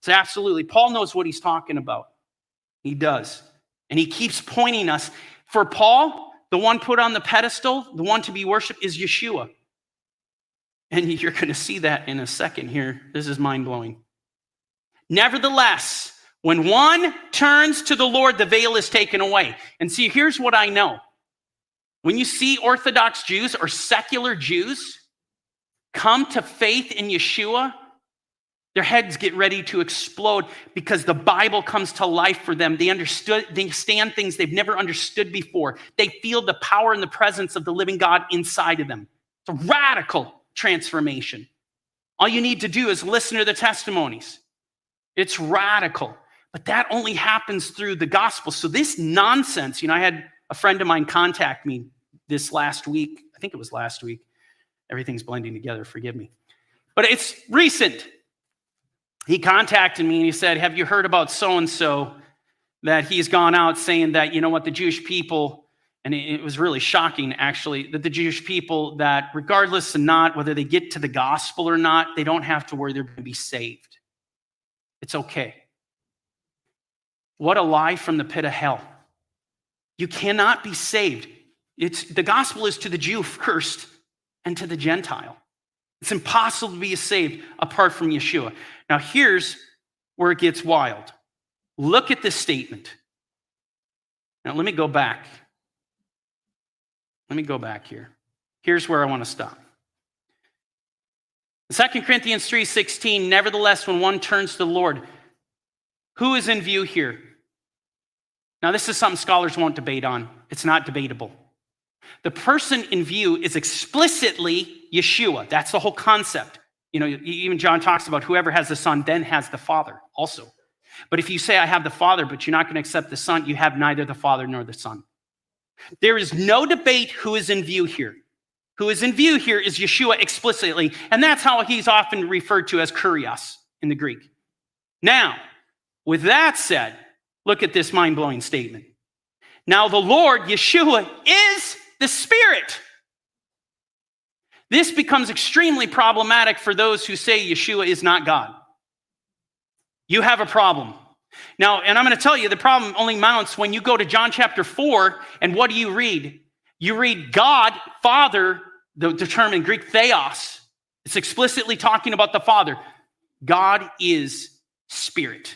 So absolutely, Paul knows what he's talking about. He does. And he keeps pointing us. For Paul, the one put on the pedestal, the one to be worshiped is Yeshua. And you're going to see that in a second here. This is mind-blowing. Nevertheless, when one turns to the Lord, the veil is taken away. And see, here's what I know. When you see Orthodox Jews or secular Jews come to faith in Yeshua, their heads get ready to explode because the Bible comes to life for them. They understand things they've never understood before. They feel the power and the presence of the living God inside of them. It's a radical transformation. All you need to do is listen to the testimonies. It's radical. But that only happens through the gospel. So this nonsense, I had a friend of mine contact me this last week. I think it was last week. Everything's blending together, forgive me. But it's recent. He contacted me and he said, have you heard about so-and-so that he's gone out saying that, the Jewish people, and it was really shocking actually, that the Jewish people that regardless of not whether they get to the gospel or not, they don't have to worry they're going to be saved. It's okay. What a lie from the pit of hell. You cannot be saved. The gospel is to the Jew first and to the Gentile. It's impossible to be saved apart from Yeshua. Now, here's where it gets wild. Look at this statement. Now, let me go back. Let me go back here. Here's where I want to stop. 2 Corinthians 3:16, nevertheless, when one turns to the Lord, who is in view here? Now, this is something scholars won't debate on. It's not debatable. The person in view is explicitly Yeshua. That's the whole concept. Even John talks about whoever has the Son then has the Father also. But if you say, I have the Father, but you're not going to accept the Son, you have neither the Father nor the Son. There is no debate who is in view here. Who is in view here is Yeshua explicitly, and that's how he's often referred to as kurios in the Greek. Now, with that said, look at this mind-blowing statement. Now the Lord, Yeshua, is the Spirit. This becomes extremely problematic for those who say Yeshua is not God. You have a problem. Now, and I'm going to tell you, the problem only mounts when you go to John chapter 4, and what do you read? You read God, Father, the term in Greek, theos. It's explicitly talking about the Father. God is Spirit.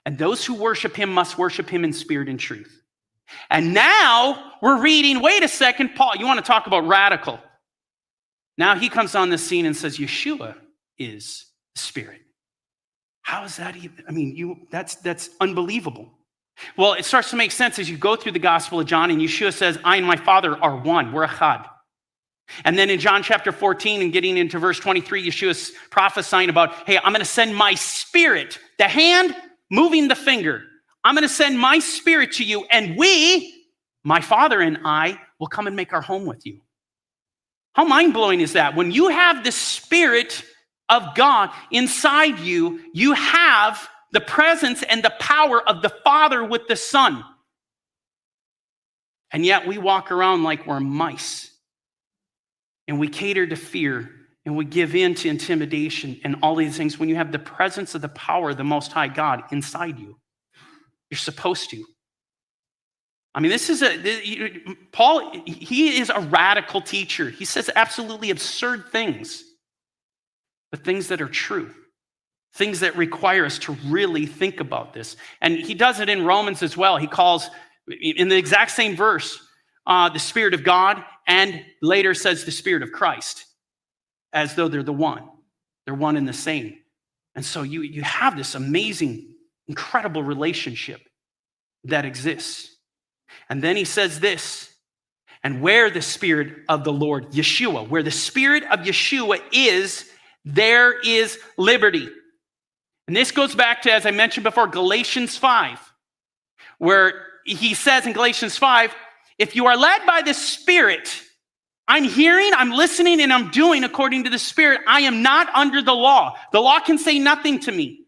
And those who worship him must worship him in spirit and truth. And now we're reading, wait a second, Paul, you want to talk about radical. Now he comes on the scene and says, Yeshua is Spirit. How is that even? That's unbelievable. Well, it starts to make sense as you go through the Gospel of John, and Yeshua says, I and my Father are one. We're echad. And then in John chapter 14 and getting into verse 23, Yeshua's prophesying about, hey, I'm going to send my Spirit, the hand moving the finger. I'm going to send my Spirit to you, and we, my Father and I, will come and make our home with you. How mind-blowing is that? When you have the Spirit of God inside you, you have the presence and the power of the Father with the Son. And yet we walk around like we're mice. And we cater to fear. And we give in to intimidation and all these things when you have the presence of the power of the Most High God inside you. You're supposed to. Paul, he is a radical teacher. He says absolutely absurd things, but things that are true, things that require us to really think about this. And he does it in Romans as well. He calls, in the exact same verse, the Spirit of God, and later says the Spirit of Christ, as though they're the one. They're one and the same. And so you have this amazing, incredible relationship that exists. And then he says this, and where the Spirit of the Lord, Yeshua, where the Spirit of Yeshua is, there is liberty. And this goes back to, as I mentioned before, Galatians 5, where he says in Galatians 5, if you are led by the Spirit, I'm hearing, I'm listening, and I'm doing according to the Spirit, I am not under the law. The law can say nothing to me.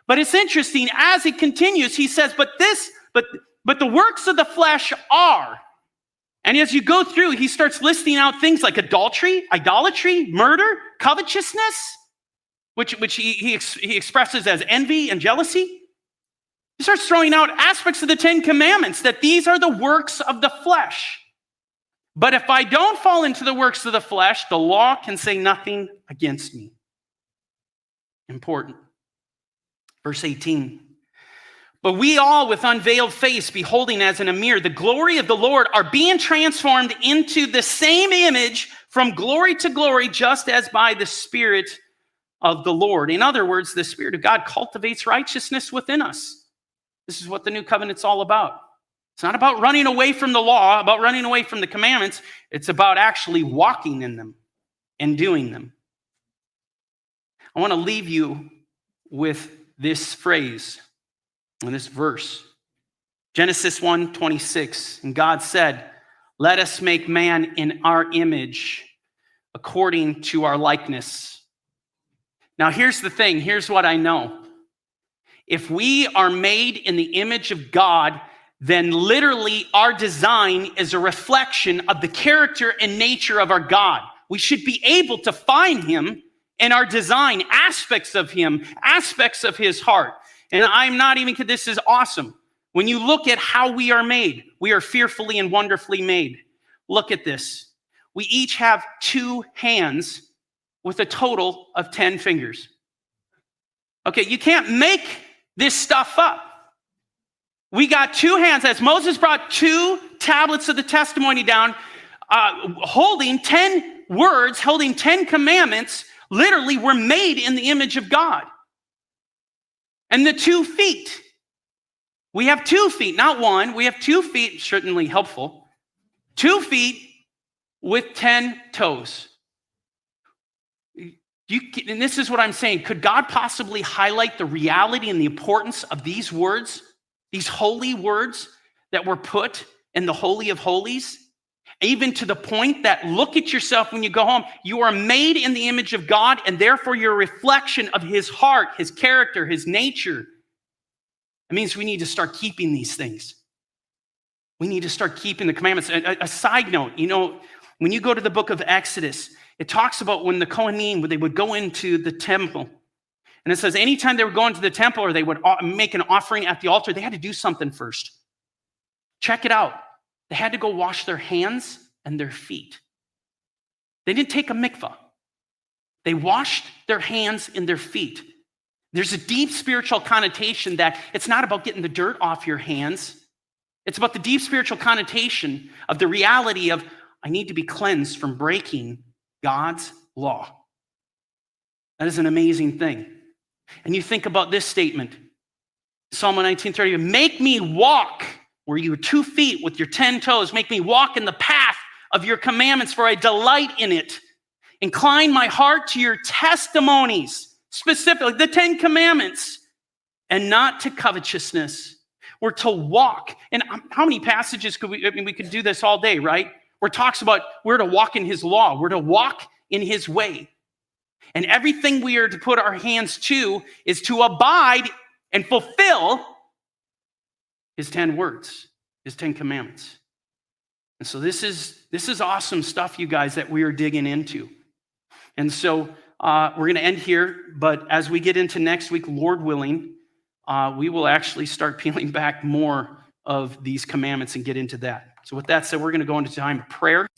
But it's interesting, as he continues, he says, but the works of the flesh are. And as you go through, he starts listing out things like adultery, idolatry, murder, covetousness. which he expresses as envy and jealousy. He starts throwing out aspects of the 10 Commandments, that these are the works of the flesh. But if I don't fall into the works of the flesh, the law can say nothing against me. Important. Verse 18. But we all, with unveiled face, beholding as in a mirror the glory of the Lord, are being transformed into the same image from glory to glory, just as by the Spirit of the Lord. In other words, the Spirit of God cultivates righteousness within us. This is what the new covenant's all about. It's not about running away from the law, about running away from the commandments. It's about actually walking in them and doing them. I want to leave you with this phrase and this verse. Genesis 1:26. And God said, "Let us make man in our image, according to our likeness." Now here's the thing. Here's what I know. If we are made in the image of God, then literally our design is a reflection of the character and nature of our God. We should be able to find him in our design, aspects of him, aspects of his heart. And I'm not even kidding, this is awesome. When you look at how we are made, we are fearfully and wonderfully made. Look at this. We each have 2 hands with a total of 10 fingers. Okay, you can't make this stuff up. We got 2 hands. As Moses brought 2 tablets of the testimony down, holding 10 words, holding 10 commandments, literally we're made in the image of God. And the 2 feet. We have 2 feet, not 1. We have 2 feet, certainly helpful. 2 feet with 10 toes. And this is what I'm saying. Could God possibly highlight the reality and the importance of these words, these holy words that were put in the Holy of Holies? Even to the point that look at yourself when you go home. You are made in the image of God, and therefore you're a reflection of his heart, his character, his nature. It means we need to start keeping these things. We need to start keeping the commandments. A side note, when you go to the book of Exodus, it talks about when the Kohanim, when they would go into the temple. And it says anytime they were going to the temple or they would make an offering at the altar, they had to do something first. Check it out. They had to go wash their hands and their feet. They didn't take a mikvah. They washed their hands and their feet. There's a deep spiritual connotation that it's not about getting the dirt off your hands. It's about the deep spiritual connotation of the reality of, I need to be cleansed from breaking God's law. That is an amazing thing. And you think about this statement, Psalm 19:30, make me walk where you are 2 feet with your 10 toes. Make me walk in the path of your commandments, for I delight in it. Incline my heart to your testimonies, specifically the 10 commandments, and not to covetousness. We're to walk. And how many passages could we could do this all day, right? Where it talks about we're to walk in his law. We're to walk in his way. And everything we are to put our hands to is to abide and fulfill his 10 words, his 10 commandments. And so this is awesome stuff, you guys, that we are digging into. And so we're going to end here, but as we get into next week, Lord willing, we will actually start peeling back more of these commandments and get into that. So with that said, we're going to go into time of prayer.